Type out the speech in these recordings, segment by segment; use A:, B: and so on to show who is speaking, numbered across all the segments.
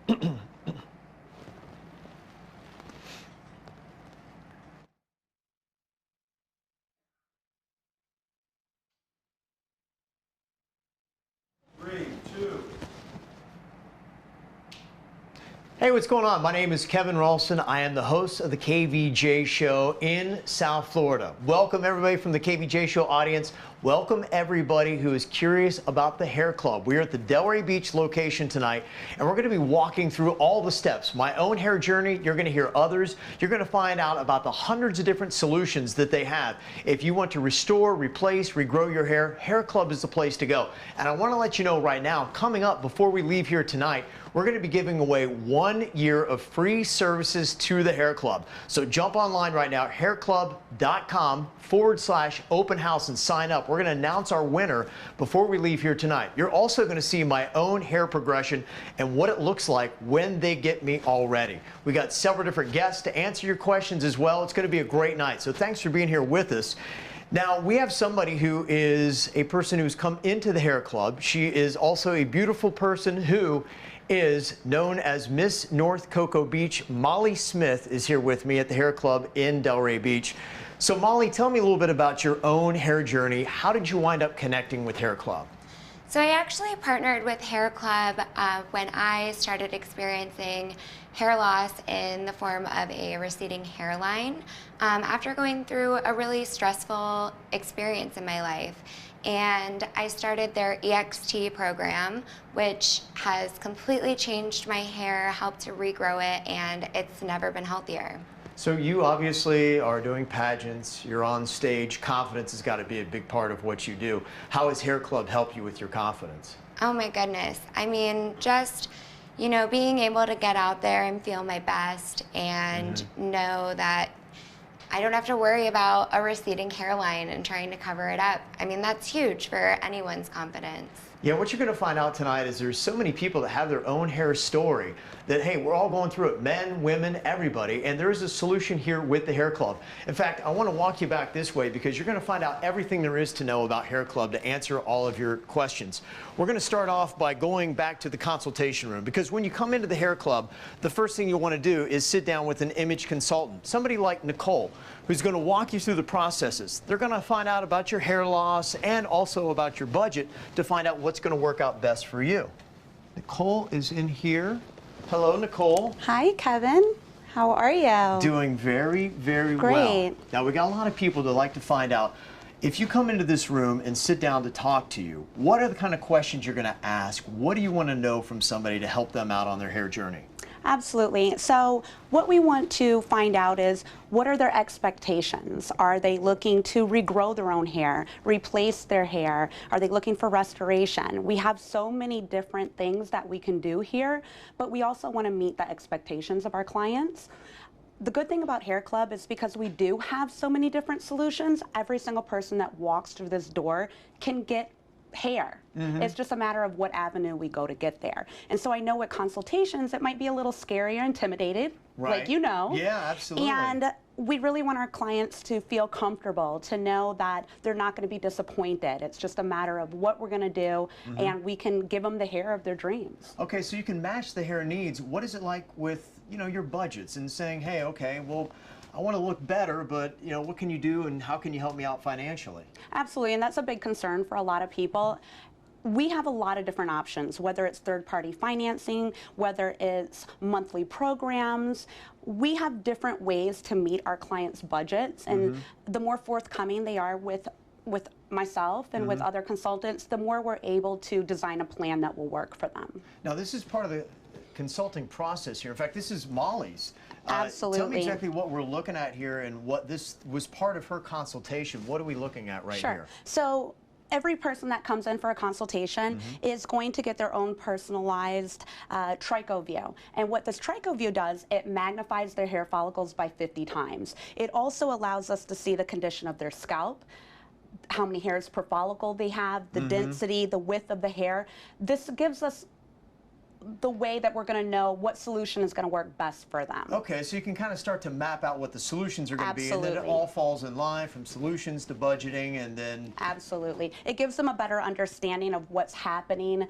A: Hey, what's going on? My name is Kevin Rolston. I am the host of the KVJ Show in South Florida. Welcome everybody from the KVJ Show audience. Welcome everybody who is curious about the Hair Club. We're at the Delray Beach location tonight, and we're going to be walking through all the steps. My own hair journey, you're going to hear others. You're going to find out about the hundreds of different solutions that they have. If you want to restore, replace, regrow your hair, Hair Club is the place to go. And I want to let you know right now, coming up before we leave here tonight, we're going to be giving away 1 year of free services to the Hair Club. So jump online right now, hairclub.com/open house and sign up. We're going to announce our winner before we leave here tonight. You're also going to see my own hair progression and what it looks like when they get me all ready. We got several different guests to answer your questions as well. It's going to be a great night. So thanks for being here with us. Now, we have somebody who is a person who's come into the Hair Club. She is also a beautiful person who is known as Miss North Cocoa Beach. Molly Smith is here with me at the Hair Club in Delray Beach. So Molly, tell me a little bit about your own hair journey. How did you wind up connecting with Hair Club?
B: So I actually partnered with Hair Club when I started experiencing hair loss in the form of a receding hairline after going through a really stressful experience in my life. And I started their EXT program, which has completely changed my hair, helped to regrow it, and it's never been healthier.
A: So you obviously are doing pageants, you're on stage, confidence has got to be a big part of what you do. How has Hair Club helped you with your confidence?
B: Oh my goodness. I mean, just, you know, being able to get out there and feel my best and know that I don't have to worry about a receding hairline and trying to cover it up. I mean, that's huge for anyone's confidence.
A: Yeah, what you're going to find out tonight is there's so many people that have their own hair story that, hey, we're all going through it, men, women, everybody, and there is a solution here with the Hair Club. In fact, I want to walk you back this way because you're going to find out everything there is to know about Hair Club to answer all of your questions. We're going to start off by going back to the consultation room because when you come into the Hair Club, the first thing you'll want to do is sit down with an image consultant, somebody like Nicole, who's going to walk you through the processes. They're going to find out about your hair loss and also about your budget to find out what's going to work out best for you. Nicole is in here. Hello, Nicole.
C: Hi, Kevin. How are you?
A: Doing very, very
C: Great.
A: well. Now, we got a lot of people that like to find out, if you come into this room and sit down to talk to you, what are the kind of questions you're going to ask? What do you want to know from somebody to help them out on their hair journey?
C: Absolutely. So what we want to find out is, what are their expectations? Are they looking to regrow their own hair, replace their hair? Are they looking for restoration? We have so many different things that we can do here, but we also want to meet the expectations of our clients. The good thing about Hair Club is because we do have so many different solutions, every single person that walks through this door can get hair. It's just a matter of what avenue we go to get there. And so I know with consultations, it might be a little scary or intimidated, like you know.
A: Yeah, absolutely.
C: And we really want our clients to feel comfortable, to know that they're not going to be disappointed. It's just a matter of what we're going to do, and we can give them the hair of their dreams.
A: Okay, so you can match the hair needs. What is it like with, you know, your budgets and saying, hey, okay, well, I want to look better, but, you know, what can you do and how can you help me out financially?
C: Absolutely, and that's a big concern for a lot of people. We have a lot of different options, whether it's third-party financing, whether it's monthly programs. We have different ways to meet our clients' budgets, and the more forthcoming they are with myself and with other consultants, the more we're able to design a plan that will work for them.
A: Now, this is part of the consulting process here. In fact, this is Molly's.
C: Absolutely.
A: Tell me exactly what we're looking at here and what this was part of her consultation. What are we looking at right here?
C: So every person that comes in for a consultation is going to get their own personalized tricho view. And what this tricho view does, it magnifies their hair follicles by 50 times. It also allows us to see the condition of their scalp, how many hairs per follicle they have, the density, the width of the hair. This gives us the way that we're going to know what solution is going to work best for them.
A: Okay, so you can kind of start to map out what the solutions are going to be, and then it
C: Absolutely.
A: all falls in line from solutions to budgeting, and then...
C: Absolutely. It gives them a better understanding of what's happening,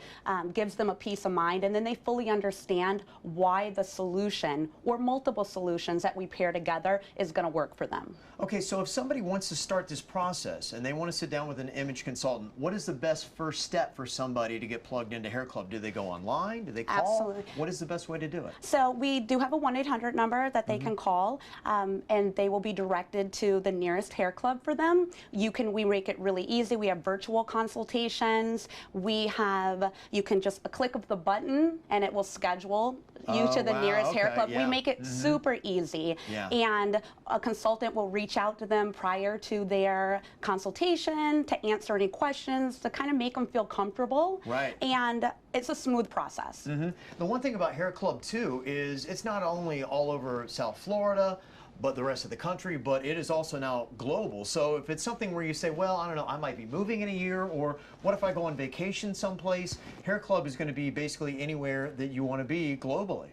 C: gives them a peace of mind, and then they fully understand why the solution or multiple solutions that we pair together is going to work for them.
A: Okay, so if somebody wants to start this process and they want to sit down with an image consultant, what is the best first step for somebody to get plugged into HairClub? Do they go online? Do they call?
C: Absolutely.
A: What is the best way to do it?
C: So we do have a 1-800 number that they can call, and they will be directed to the nearest hair club for them. We make it really easy. We have virtual consultations. You can just a click of the button and it will schedule you to the
A: wow,
C: nearest hair
A: okay,
C: club.
A: yeah.
C: We make it super easy,
A: Yeah.
C: and a consultant will reach out to them prior to their consultation to answer any questions, to kind of make them feel comfortable.
A: Right.
C: And it's a smooth process.
A: The one thing about HairClub too is it's not only all over South Florida, but the rest of the country, but it is also now global. So if it's something where you say, well, I don't know, I might be moving in a year, or what if I go on vacation someplace, HairClub is going to be basically anywhere that you want to be globally.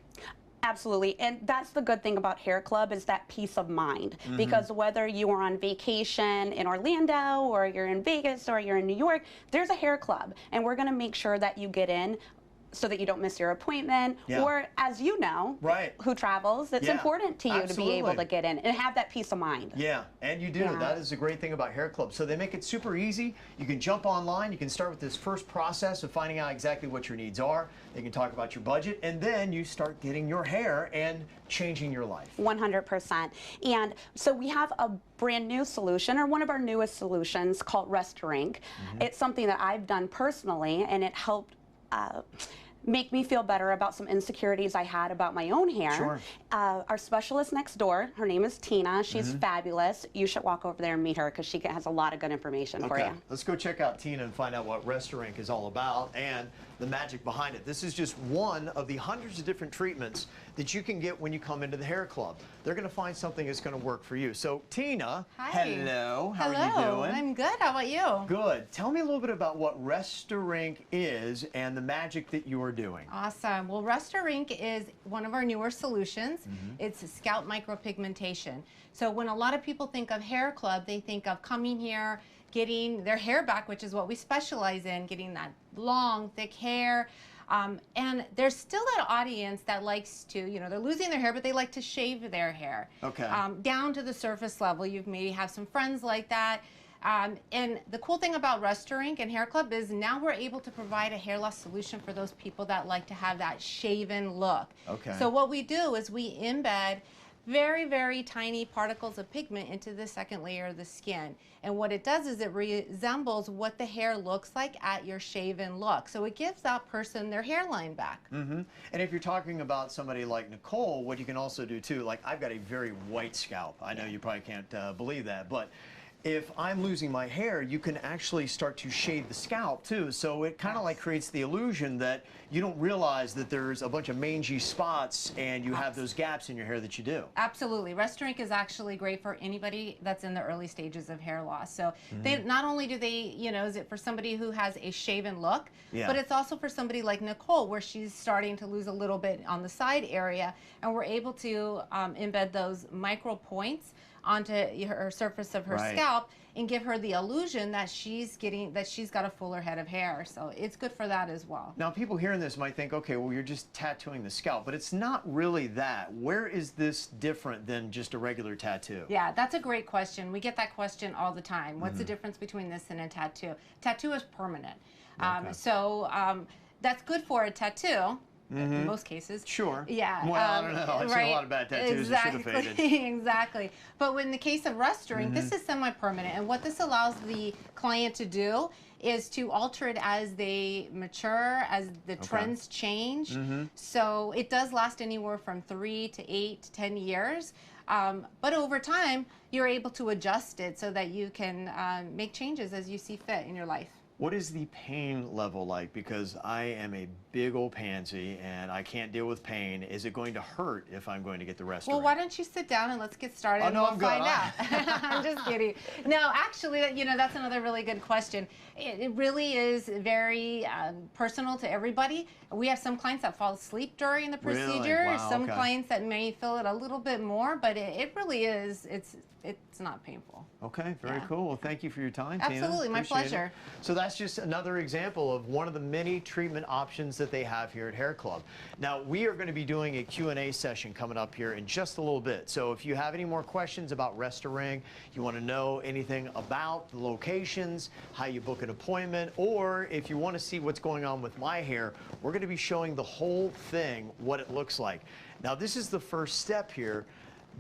C: Absolutely, and that's the good thing about HairClub is that peace of mind. Because whether you are on vacation in Orlando, or you're in Vegas, or you're in New York, there's a hair club, and we're going to make sure that you get in so that you don't miss your appointment.
A: Yeah.
C: Or, as you know,
A: Right.
C: who travels, it's
A: Yeah,
C: important to you to be able
A: absolutely.
C: to get in and have that peace of mind.
A: Yeah, and you do.
C: Yeah.
A: That is the great thing about HairClub. So they make it super easy. You can jump online. You can start with this first process of finding out exactly what your needs are. They can talk about your budget, and then you start getting your hair and changing your life.
C: 100%. And so we have a brand new solution, or one of our newest solutions, called Rest-A-Rink. It's something that I've done personally, and it helped make me feel better about some insecurities I had about my own hair.
A: Sure.
C: Our specialist next door, her name is Tina. She's fabulous. You should walk over there and meet her, because she has a lot of good information for you.
A: Let's go check out Tina and find out what Rest-A-Rink is all about and the magic behind it. This is just one of the hundreds of different treatments that you can get when you come into the hair club. They're going to find something that's going to work for you. So Tina,
D: Hi.
A: hello. How are
D: Hello.
A: you doing?
D: I'm good. How about you?
A: Good. Tell me a little bit about what Rest-A-Rink is and the magic that you are doing.
D: Awesome. Well, Rest-A-Rink is one of our newer solutions. It's scalp micropigmentation. So when a lot of people think of Hair Club, they think of coming here, getting their hair back, which is what we specialize in, getting that long, thick hair. And there's still that audience that likes to, they're losing their hair, but they like to shave their hair.
A: Okay.
D: Down to the surface level. You maybe have some friends like that. And the cool thing about Rest-A-Rink and Hair Club is now we're able to provide a hair loss solution for those people that like to have that shaven look.
A: Okay.
D: So what we do is we embed very, very tiny particles of pigment into the second layer of the skin. And what it does is it resembles what the hair looks like at your shaven look. So it gives that person their hairline back.
A: And if you're talking about somebody like Nicole, what you can also do too, like I've got a very white scalp. I know you probably can't believe that, but if I'm losing my hair, you can actually start to shade the scalp too. So it kind of like creates the illusion that you don't realize that there's a bunch of mangy spots and you have those gaps in your hair that you do.
D: Absolutely. Rest-A-Rink is actually great for anybody that's in the early stages of hair loss. So they not only do they, is it for somebody who has a shaven look,
A: Yeah.
D: but it's also for somebody like Nicole where she's starting to lose a little bit on the side area, and we're able to embed those micro points onto her surface of her
A: Right.
D: scalp and give her the illusion that she's got a fuller head of hair. So it's good for that as well.
A: Now people hearing this might think, okay, well you're just tattooing the scalp, but it's not really that. Where is this different than just a regular tattoo?
D: Yeah, that's a great question. We get that question all the time. What's the difference between this and a tattoo? Tattoo is permanent. So that's good for a tattoo. In most cases.
A: Sure.
D: Yeah.
A: Well, I don't know. I've seen a lot of bad tattoos that should have faded.
D: Exactly. But in the case of Rest-A-Rink, this is semi-permanent. And what this allows the client to do is to alter it as they mature, as the trends change. So it does last anywhere from 3 to 8 to 10 years. But over time, you're able to adjust it so that you can make changes as you see fit in your life.
A: What is the pain level like? Because I am a big old pansy and I can't deal with pain. Is it going to hurt if I'm going to get the rest?
D: Well, why don't you sit down and let's get started and
A: no,
D: we'll
A: I'm
D: find
A: good.
D: out. I'm just kidding. No, actually, you know, that's another really good question. It really is very personal to everybody. We have some clients that fall asleep during the procedure.
A: Really? Wow,
D: Some
A: okay.
D: clients that may feel it a little bit more, but it really is, it's not painful.
A: Okay, very
D: Yeah.
A: cool. Well, thank you for your time, Tina.
D: Absolutely, my
A: Appreciate it.
D: pleasure.
A: So that's just another example of one of the many treatment options that they have here at HairClub. Now, we are going to be doing a Q&A session coming up here in just a little bit. So if you have any more questions about Rest-A-Ring, you want to know anything about the locations, how you book an appointment, or if you want to see what's going on with my hair, we're going to be showing the whole thing, what it looks like. Now, this is the first step here.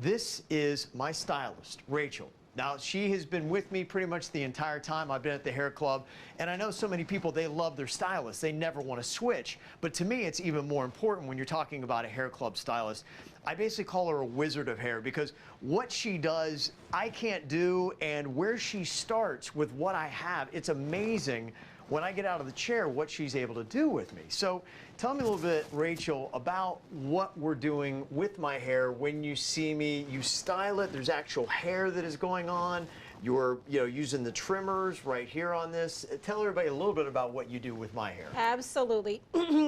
A: This is my stylist, Rachel. Now, she has been with me pretty much the entire time I've been at the Hair Club, and I know so many people, they love their stylist. They never want to switch. But to me, it's even more important when you're talking about a Hair Club stylist. I basically call her a wizard of hair because what she does, I can't do, and where she starts with what I have, it's amazing when I get out of the chair what she's able to do with me. So tell me a little bit, Rachel, about what we're doing with my hair. When you see me, you style it, there's actual hair that is going on. You're using the trimmers right here on this. Tell everybody a little bit about what you do with my hair.
E: Absolutely.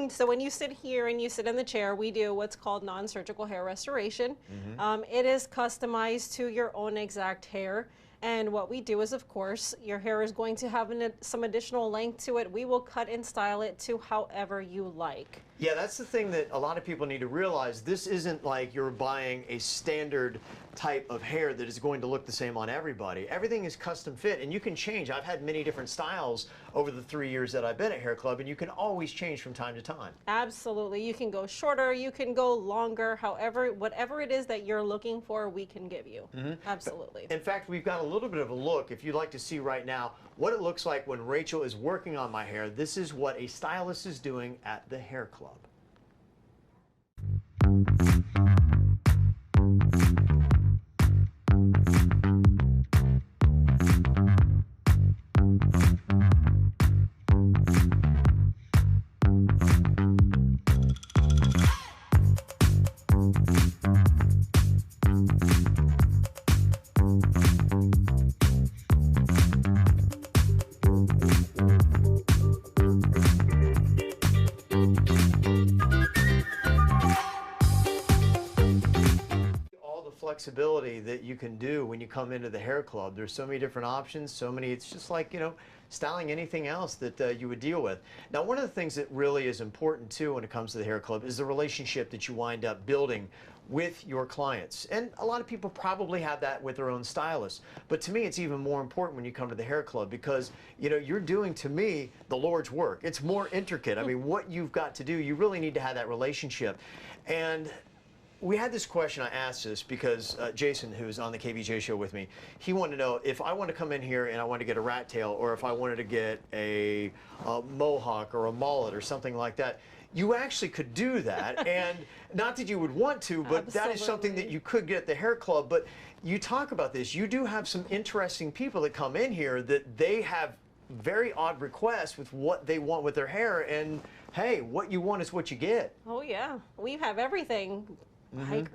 E: So when you sit here and you sit in the chair, we do what's called non-surgical hair restoration. It is customized to your own exact hair. And what we do is, of course, your hair is going to have some additional length to it. We will cut and style it to however you like.
A: Yeah, that's the thing that a lot of people need to realize. This isn't like you're buying a standard type of hair that is going to look the same on everybody. Everything is custom fit, and you can change. I've had many different styles over the 3 years that I've been at Hair Club, and you can always change from time to time.
E: Absolutely. You can go shorter, you can go longer, however, whatever it is that you're looking for, we can give you. Absolutely.
A: In fact, we've got a little bit of a look, if you'd like to see right now, what it looks like when Rachel is working on my hair. This is what a stylist is doing at the Hair Club. Flexibility that you can do when you come into the Hair Club. There's so many different options, so many, it's just like, styling anything else that you would deal with. Now, one of the things that really is important too when it comes to the Hair Club is the relationship that you wind up building with your clients. And a lot of people probably have that with their own stylist. But to me, it's even more important when you come to the Hair Club because, you're doing, to me, the Lord's work. It's more intricate. I mean, what you've got to do, you really need to have that relationship. And we had this question, I asked this because Jason, who's on the KVJ show with me, he wanted to know if I want to come in here and I want to get a rat tail or if I wanted to get a mohawk or a mullet or something like that. You actually could do that, and not that you would want to, but that is something that you could get at the Hair Club. But you talk about this, you do have some interesting people that come in here that they have very odd requests with what they want with their hair, and hey, what you want is what you get.
E: Oh yeah, we have everything.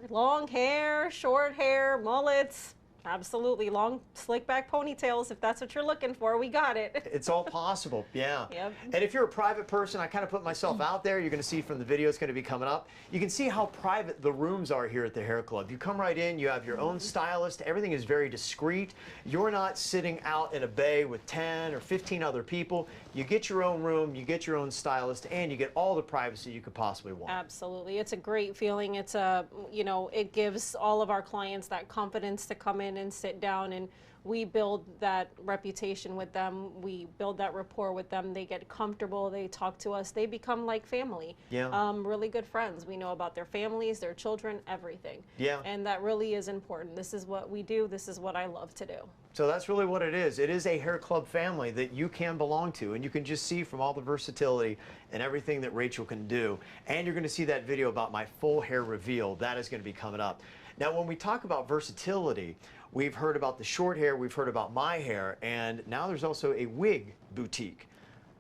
E: Long hair, short hair, mullets, absolutely. Long slick back ponytails, if that's what you're looking for, we got it.
A: It's all possible, yeah.
E: Yep.
A: And if you're a private person, I kind of put myself out there. You're going to see from the video it's going to be coming up. You can see how private the rooms are here at the Hair Club. You come right in, you have your own stylist. Everything is very discreet. You're not sitting out in a bay with 10 or 15 other people. You get your own room, you get your own stylist, and you get all the privacy you could possibly want.
E: Absolutely. It's a great feeling. It's it gives all of our clients that confidence to come in and sit down, and we build that reputation with them. We build that rapport with them. They get comfortable. They talk to us. They become like family.
A: Yeah.
E: Really good friends. We know about their families, their children, everything.
A: Yeah.
E: And that really is important. This is what we do. This is what I love to do.
A: So that's really what it is. It is a Hair Club family that you can belong to, and you can just see from all the versatility and everything that Rachel can do. And you're going to see that video about my full hair reveal. That is going to be coming up. Now, when we talk about versatility, we've heard about the short hair, we've heard about my hair, and now there's also a wig boutique.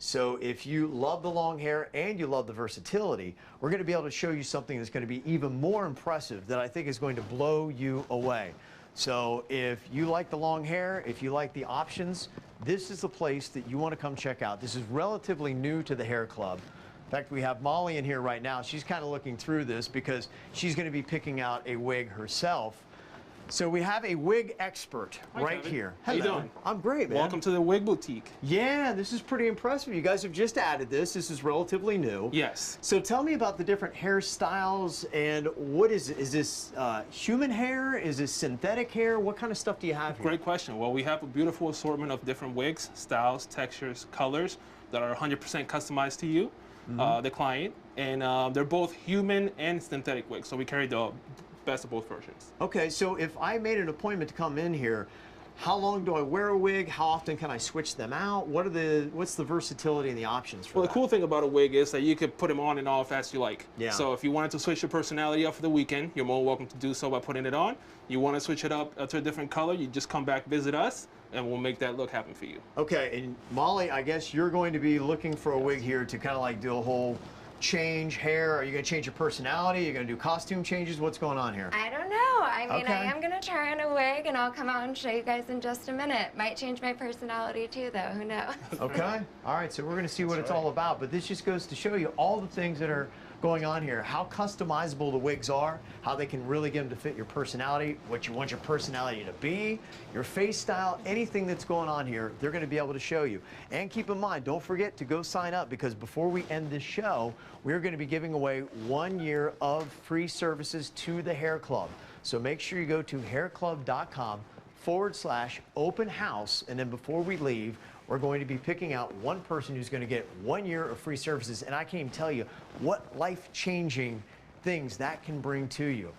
A: So if you love the long hair and you love the versatility, we're going to be able to show you something that's going to be even more impressive that I think is going to blow you away. So if you like the long hair, if you like the options, this is the place that you want to come check out. This is relatively new to the Hair Club. In fact, we have Molly in here right now. She's kind of looking through this because she's going to be picking out a wig herself. So we have a wig expert right here.
F: How you doing?
A: I'm great, man.
F: Welcome to the Wig Boutique.
A: Yeah, this is pretty impressive. You guys have just added this. This is relatively new.
F: Yes.
A: So tell me about the different hairstyles and what is it? Is this human hair? Is this synthetic hair? What kind of stuff do you have here?
F: Great question. Well, we have a beautiful assortment of different wigs, styles, textures, colors that are 100% customized to you, the client, and they're both human and synthetic wigs. So we carry the best of both versions.
A: Okay, so if I made an appointment to come in here, how long do I wear a wig? How often can I switch them out? What's the versatility and the options for
F: Well,
A: that?
F: the cool thing about a wig is that you could put them on and off as you like.
A: Yeah.
F: So if you wanted to switch your personality up for the weekend, you're more welcome to do so by putting it on. You want to switch it up to a different color, you just come back, visit us, and we'll make that look happen for you.
A: Okay, and Molly, I guess you're going to be looking for a wig here to kind of like do a whole change hair. Are you going to change your personality? Are you going to do costume changes? What's going on here?
B: I don't know. I mean,
A: Okay.
B: I am going to try on a wig, and I'll come out and show you guys in just a minute. Might change my personality too, though. Who knows?
A: Okay. All right. So we're going to see what it's all about. But this just goes to show you all the things that are going on here, how customizable the wigs are, how they can really get them to fit your personality, what you want your personality to be, your face style, anything that's going on here, they're going to be able to show you. And keep in mind, don't forget to go sign up because before we end this show, we're going to be giving away 1 year of free services to the Hair Club. So make sure you go to hairclub.com/open house, and then before we leave, we're going to be picking out one person who's going to get 1 year of free services, and I can't even tell you what life-changing things that can bring to you.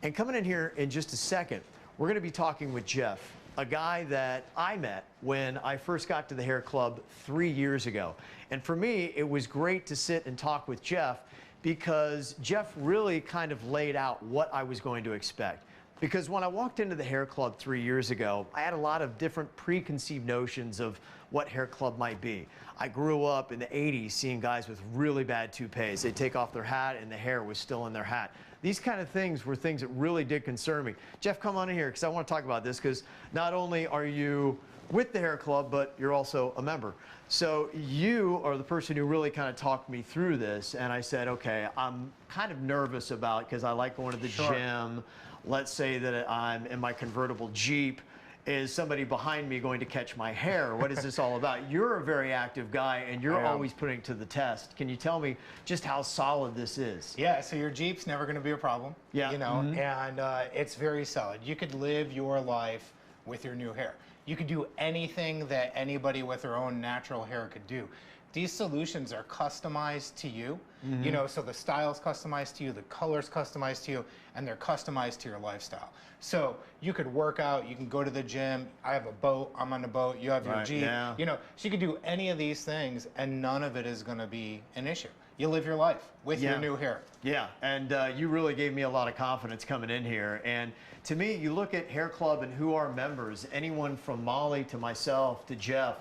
A: And coming in here in just a second, we're going to be talking with Jeff, a guy that I met when I first got to the Hair Club 3 years ago. And for me, it was great to sit and talk with Jeff because Jeff really kind of laid out what I was going to expect. Because when I walked into the Hair Club 3 years ago, I had a lot of different preconceived notions of what Hair Club might be. I grew up in the 80s seeing guys with really bad toupees. They'd take off their hat and the hair was still in their hat. These kind of things were things that really did concern me. Jeff, come on in here because I want to talk about this because not only are you with the Hair Club, but you're also a member. So you are the person who really kind of talked me through this, and I said, okay, I'm kind of nervous about it because I like going to the gym. Let's say that I'm in my convertible Jeep. Is somebody behind me going to catch my hair? What is this all about? You're a very active guy, and you're always putting it to the test. Can you tell me just how solid this is?
G: Yeah, so your Jeep's never going to be a problem.
A: Yeah.
G: You know, and it's very solid. You could live your life with your new hair. You could do anything that anybody with their own natural hair could do. These solutions are customized to you. You know, so the style's customized to you, the color's customized to you, and they're customized to your lifestyle. So you could work out, you can go to the gym. I have a boat, I'm on a boat, you have your Jeep.
A: Yeah.
G: You know, so you could do any of these things and none of it is gonna be an issue. You live your life with your new hair.
A: Yeah, and you really gave me a lot of confidence coming in here. And to me, you look at Hair Club and who are members, anyone from Molly to myself to Jeff,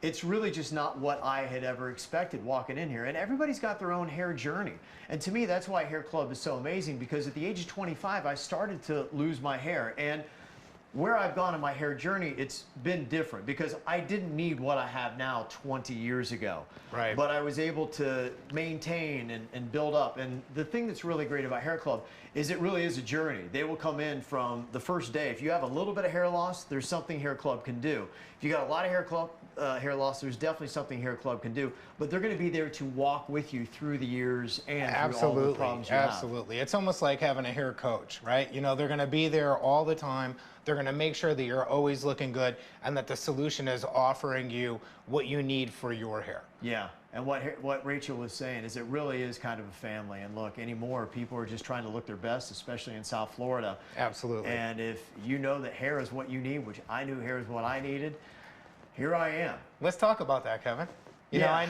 A: it's really just not what I had ever expected walking in here. And everybody's got their own hair journey. And to me, that's why Hair Club is so amazing because at the age of 25, I started to lose my hair. And where I've gone in my hair journey, it's been different because I didn't need what I have now 20 years ago.
G: Right.
A: But I was able to maintain and build up. And the thing that's really great about Hair Club is it really is a journey. They will come in from the first day. If you have a little bit of hair loss, there's something Hair Club can do. If you got a lot of hair loss, there's definitely something Hair Club can do. But they're going to be there to walk with you through the years and through all the problems you have.
G: Absolutely. It's almost like having a hair coach, right? You know, they're going to be there all the time. They're going to make sure that you're always looking good and that the solution is offering you what you need for your hair.
A: Yeah, and what Rachel was saying is it really is kind of a family. And look, anymore, people are just trying to look their best, especially in South Florida.
G: Absolutely.
A: And if you know that hair is what you need, which I knew hair is what I needed, here I am.
G: Let's talk about that, Kevin. You know, I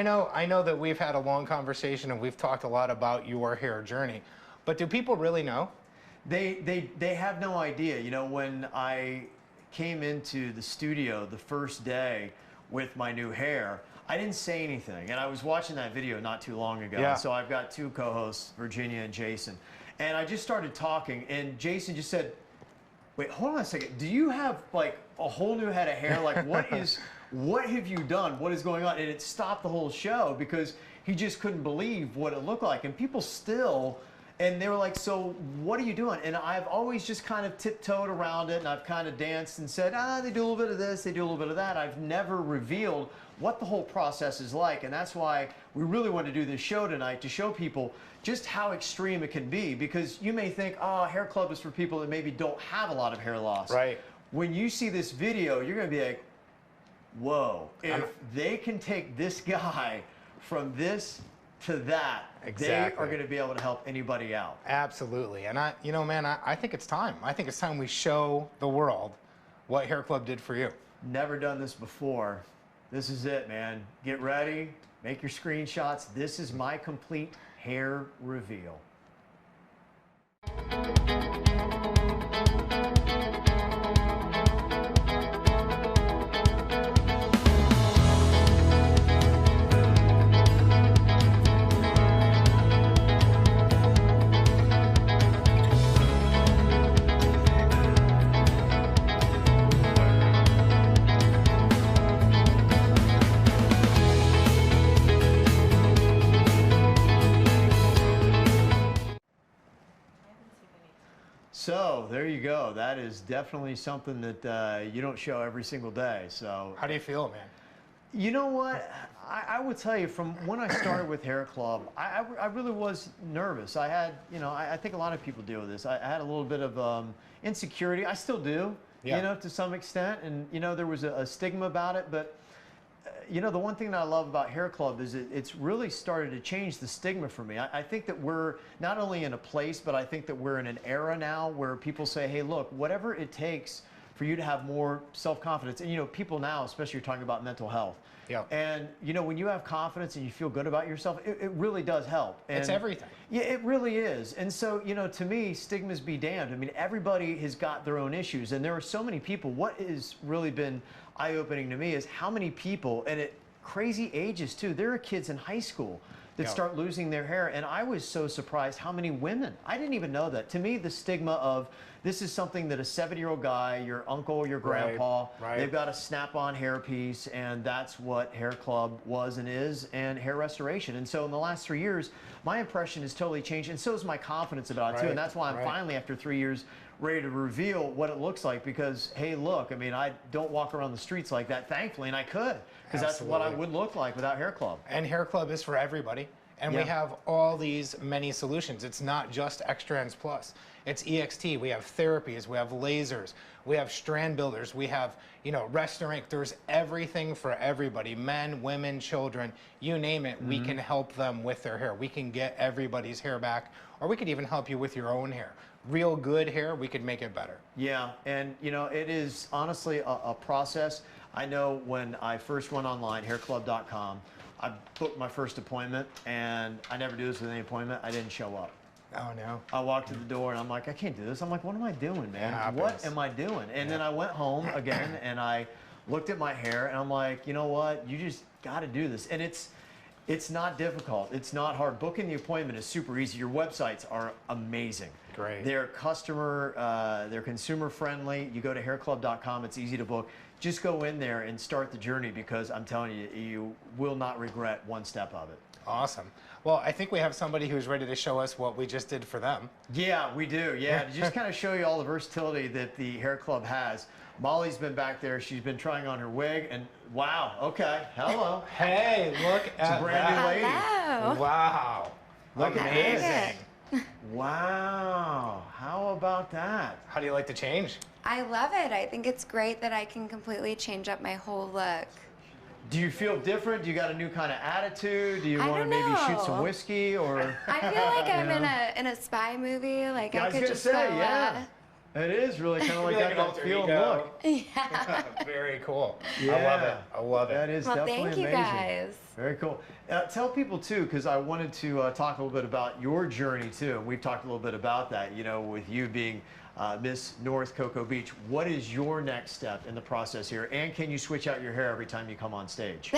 G: know that we've had a long conversation and we've talked a lot about your hair journey, but do people really know?
A: They have no idea. You know, when I came into the studio the first day with my new hair, I didn't say anything, and I was watching that video not too long ago.
G: Yeah.
A: So I've got two co-hosts, Virginia and Jason, and I just started talking, and Jason just said, "Wait, hold on a second. Do you have like a whole new head of hair? Like, what have you done? What is going on?" And it stopped the whole show because he just couldn't believe what it looked like, and people still. And they were like, "So what are you doing?" And I've always just kind of tiptoed around it, and I've kind of danced and said, they do a little bit of this, they do a little bit of that. I've never revealed what the whole process is like, and that's why we really want to do this show tonight, to show people just how extreme it can be, because you may think, Hair Club is for people that maybe don't have a lot of hair loss.
G: Right.
A: When you see this video, you're going to be like, whoa, if they can take this guy from this to that,
G: Exactly.
A: they are going to be able to help anybody out.
G: Absolutely. And I think it's time. I think it's time we show the world what Hair Club did for you.
A: Never done this before. This is it, man. Get ready. Make your screenshots. This is my complete hair reveal. So there you go. That is definitely something that you don't show every single day. So
G: How do you feel, man?
A: you know what? I would tell you, from when I started with Hair Club, I really was nervous. I had, I think a lot of people deal with this. I had a little bit of insecurity. I still do,
G: Yeah.
A: to some extent. And, there was a stigma about it. But, the one thing that I love about Hair Club is it's really started to change the stigma for me. I think that we're not only in a place, but I think that we're in an era now where people say, hey, look, whatever it takes for you to have more self-confidence. And, people now, especially, you're talking about mental health.
G: Yeah.
A: And, when you have confidence and you feel good about yourself, it really does help. And
G: It's everything.
A: Yeah, it really is. And so, to me, stigmas be damned. I mean, everybody has got their own issues, and there are so many people. What has really been eye-opening to me is how many people, and at crazy ages too, there are kids in high school that start losing their hair. And I was so surprised how many women. I didn't even know that. To me, the stigma of this is something that a 70-year-old guy, your uncle, your grandpa, they've got a snap-on hair piece, and that's what Hair Club was and is, and hair restoration. And so in the last 3 years, my impression has totally changed, and so is my confidence about it too. And that's why I'm finally, after 3 years, ready to reveal what it looks like, because, hey, look, I mean, I don't walk around the streets like that, thankfully, and I could, because that's what I would look like without Hair Club.
G: And Hair Club is for everybody. And we have all these many solutions. It's not just X-Strands Plus. It's EXT. We have therapies. We have lasers. We have strand builders. We have, Restaurant. There's everything for everybody. Men, women, children, you name it. We can help them with their hair. We can get everybody's hair back, or we could even help you with your own hair. Real good hair, we could make it better.
A: Yeah, and it is honestly a process. I know when I first went online, hairclub.com, I booked my first appointment, and I never do this with any appointment. I didn't show up.
G: Oh, no.
A: I walked to the door, and I'm like, I can't do this. I'm like, what am I doing, man?
G: It
A: What
G: happens.
A: am I doing? And then I went home again, and I looked at my hair, and I'm like, you know what? You just got to do this. And it's not difficult. It's not hard. Booking the appointment is super easy. Your websites are amazing.
G: Great.
A: They're they're consumer friendly. You go to hairclub.com. It's easy to book. Just go in there and start the journey, because I'm telling you, you will not regret one step of it.
G: Awesome. Well, I think we have somebody who's ready to show us what we just did for them.
A: Yeah, we do. Yeah, to just kind of show you all the versatility that the Hair Club has. Molly's been back there. She's been trying on her wig, and wow. Okay. Hello.
G: Hey, look
A: It's a
G: at
A: brand new lady.
B: Hello.
G: Wow.
A: Look at
G: Amazing.
A: Wow. How about that?
G: How do you like the change?
B: I love it. I think it's great that I can completely change up my whole look.
A: Do you feel different? Do you got a new kind of attitude? Do you
B: I
A: want to
B: don't
A: maybe shoot some
B: know.
A: whiskey, or?
B: I feel like I'm in a spy movie. Like
A: Yeah, I
B: I
A: was
B: could
A: gonna
B: just
A: say,
B: go.
A: yeah. It is really kind of like
G: Like
A: that,
G: an
A: that
G: alter
A: feel and
G: ego.
A: look.
B: Yeah.
G: Very cool.
A: Yeah.
G: I love it. I love it.
A: That is
B: Well,
A: definitely
B: thank you
A: amazing.
B: guys.
A: Very cool. Tell people too, because I wanted to talk a little bit about your journey too. And we've talked a little bit about that, with you being Miss North Cocoa Beach. What is your next step in the process here? And can you switch out your hair every time you come on stage?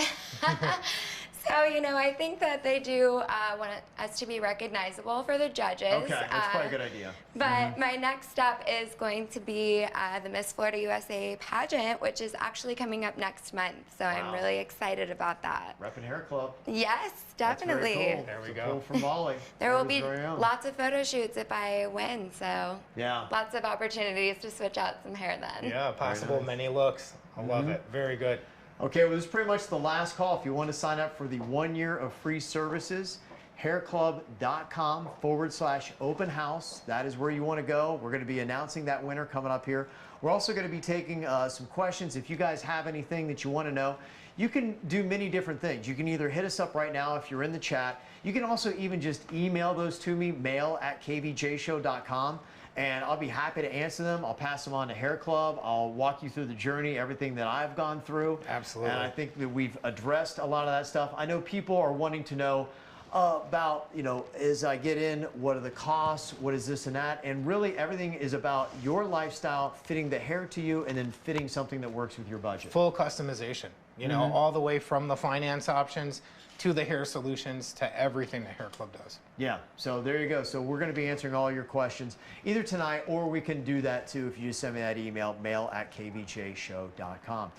B: So, you know, I think that they do want us to be recognizable for the judges.
A: Okay, that's probably a good idea.
B: But my next step is going to be the Miss Florida USA pageant, which is actually coming up next month. So I'm really excited about that.
A: Reppin' Hair Club.
B: Yes, definitely.
A: That's very cool.
G: There we
A: It's a
G: go.
A: pull from Molly.
B: There will
A: Florida's
B: be
A: very own.
B: lots of photo shoots if I win. So
A: Yeah.
B: lots of opportunities to switch out some hair then.
G: Yeah, possible many looks. I love it. Very good.
A: Okay, well, this is pretty much the last call. If you want to sign up for the 1 year of free services, hairclub.com/open house. That is where you want to go. We're going to be announcing that winner coming up here. We're also going to be taking some questions. If you guys have anything that you want to know, you can do many different things. You can either hit us up right now if you're in the chat. You can also even just email those to me, mail@kvjshow.com. And I'll be happy to answer them. I'll pass them on to Hair Club. I'll walk you through the journey, everything that I've gone through.
G: Absolutely.
A: And I think that we've addressed a lot of that stuff. I know people are wanting to know about, you know, as I get in, what are the costs, what is this and that, and really everything is about your lifestyle, fitting the hair to you, and then fitting something that works with your budget.
G: Full customization, you know, all the way from the finance options to the hair solutions to everything that Hair Club does.
A: Yeah, so there you go. So we're going to be answering all your questions either tonight, or we can do that too if you just send me that email, mail@kvjshow.com.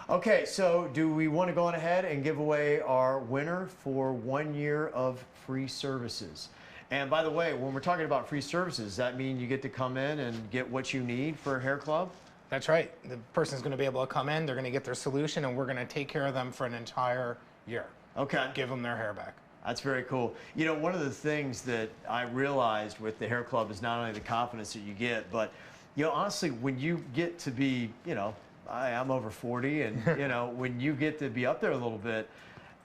A: Okay, so do we want to go on ahead and give away our winner for 1 year of free services? And by the way, when we're talking about free services, does that mean you get to come in and get what you need for Hair Club?
G: That's right. The person's going to be able to come in, they're going to get their solution, and we're going to take care of them for an entire year.
A: Okay.
G: Give them their hair back.
A: That's very cool. You know, one of the things that I realized with the Hair Club is not only the confidence that you get, but, you know, honestly, when you get to be, you know, I'm over 40, and, you know, when you get to be up there a little bit,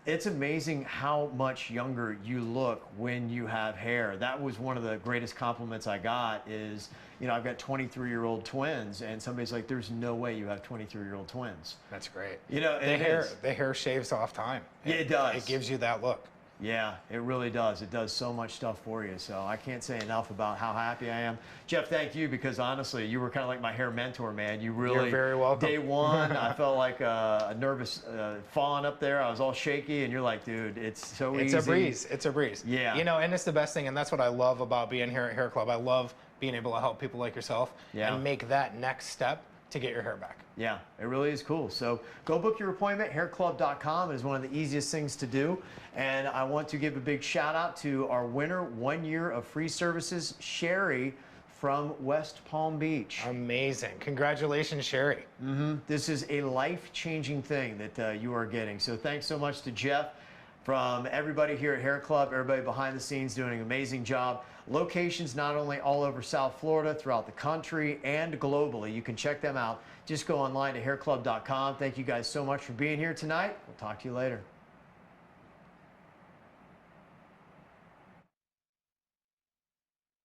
A: it's amazing how much younger you look when you have hair. That was one of the greatest compliments I got is, you know, I've got 23-year-old twins, and somebody's like, there's no way you have 23-year-old twins.
G: That's great.
A: You know,
G: the hair shaves off time.
A: Yeah, it does.
G: It gives you that look.
A: Yeah, it really does. It does so much stuff for you. So I can't say enough about how happy I am. Jeff, thank you, because honestly, you were kind of like my hair mentor, man. You really,
G: You're very welcome.
A: Day one, I felt like a nervous fawn up there. I was all shaky, and you're like, dude, it's so easy.
G: It's a breeze. It's a breeze.
A: Yeah.
G: You know, and it's the best thing, and that's what I love about being here at Hair Club. I love being able to help people like yourself and make that next step to get your hair back.
A: Yeah, it really is cool. So go book your appointment. Hairclub.com is one of the easiest things to do. And I want to give a big shout out to our winner, 1 year of free services, Sherry from West Palm Beach.
G: Amazing. Congratulations, Sherry.
A: This is a life-changing thing that you are getting. So thanks so much to Jeff, from everybody here at Hair Club, everybody behind the scenes doing an amazing job. Locations not only all over South Florida, throughout the country, and globally. You can check them out. Just go online to hairclub.com. Thank you guys so much for being here tonight. We'll talk to you later.